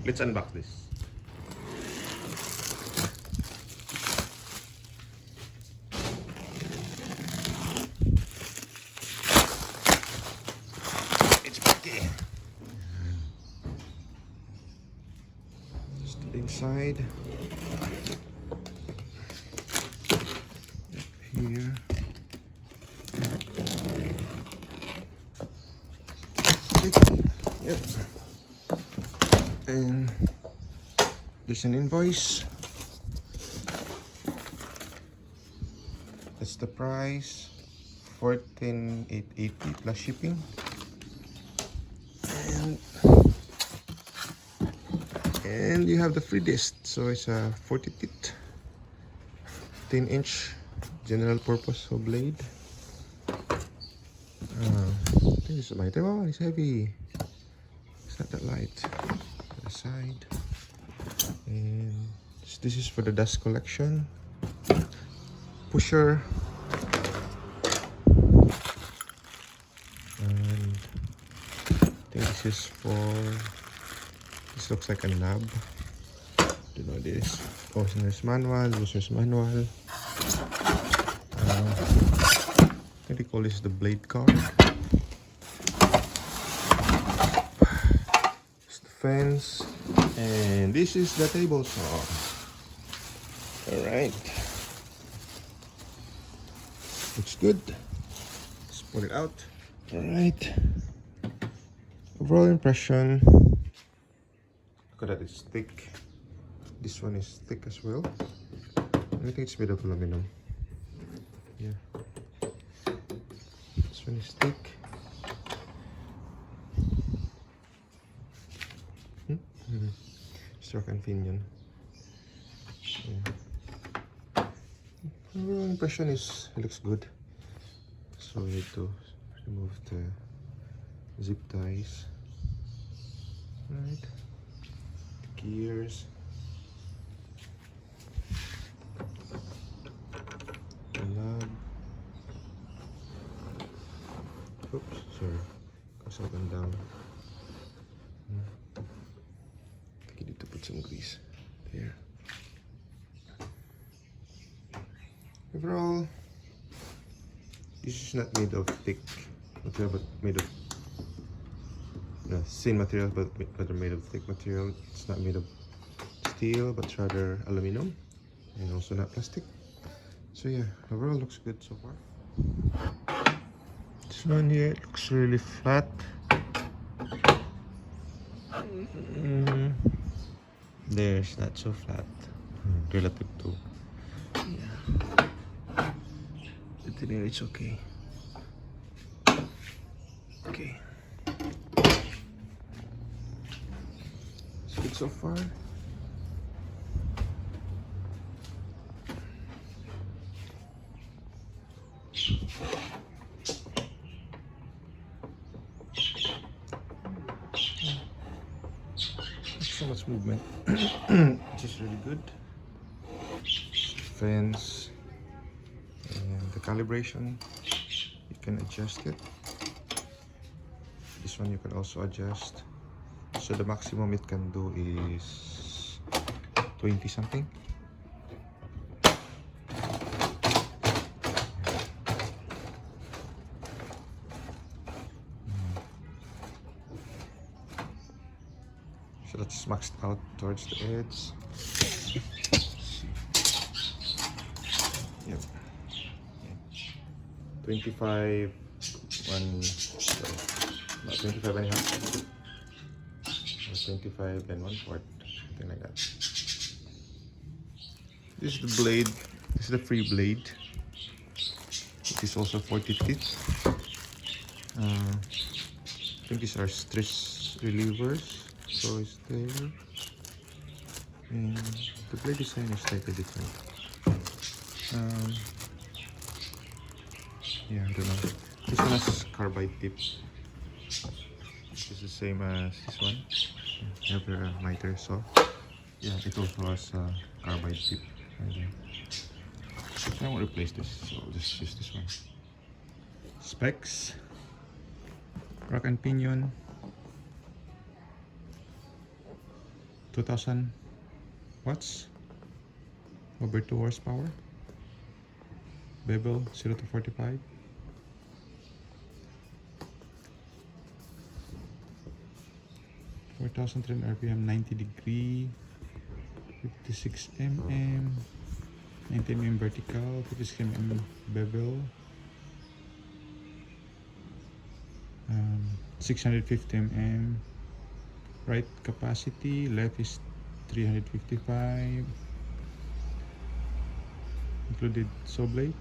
let's unbox this. It's pretty. Just inside. Here. Yep. And there's an invoice. That's the price. 14,880 plus shipping. And you have the free disc. So it's a 40 teeth, 10-inch general purpose blade. I think it's light. Oh, it's heavy. It's not that light. The side. And this is for the dust collection. Pusher. And I think this is for. This looks like a knob. Don't know this. Owner's manual, user's manual. I think they call this the blade card. It's the fence. And this is the table saw. Alright. Looks good. Let's pull it out. Alright. Overall impression. Look at that, it's thick. This one is thick as well. I think it's made of aluminum. Yeah. This one is thick. Stroke and pinion. Yeah. Overall impression is it looks good. So we need to remove the zip ties. Right. The gears. The knob. Oops, sorry. Goes up and down. I think you need to put some grease there. Overall, this is not made of thick material, but made of thin material, but made of thick material. It's not made of steel, but rather aluminum, and also not plastic. So yeah, overall looks good so far. This one here looks really flat. There's not so flat relative to. Yeah, but anyway, it's okay. Okay, it's good so far. So much movement, which is really good. Fence and the calibration, you can adjust it. This one you can also adjust. So the maximum it can do is 20 something. So that's maxed out towards the edge. Yep. 25, about 25 and a half. Or 25 and 1/4, something like that. This is the blade. This is the free blade. It is also 40 teeth. I think these are stress relievers. So it's there, and the blade design is slightly different. Yeah, I don't know. This one has carbide tip, which is the same as this one. You have a miter saw. Yeah, it also has a carbide tip. I won't replace this, so I'll just use this one. Specs, rack and pinion. 2000 watts, over 2 horsepower. Bevel 0 to 45. RPM, 90 degree, 56 mm, 90 mm vertical, 56 mm bevel, 650 mm right capacity, left is 355, included saw blade,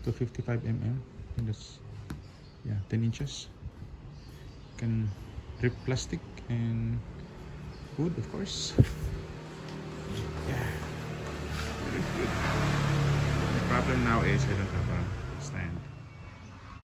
255 mm, and that's, yeah, 10 inches. Can rip plastic and wood, of course. Yeah, very good. The problem now is I don't have a stand.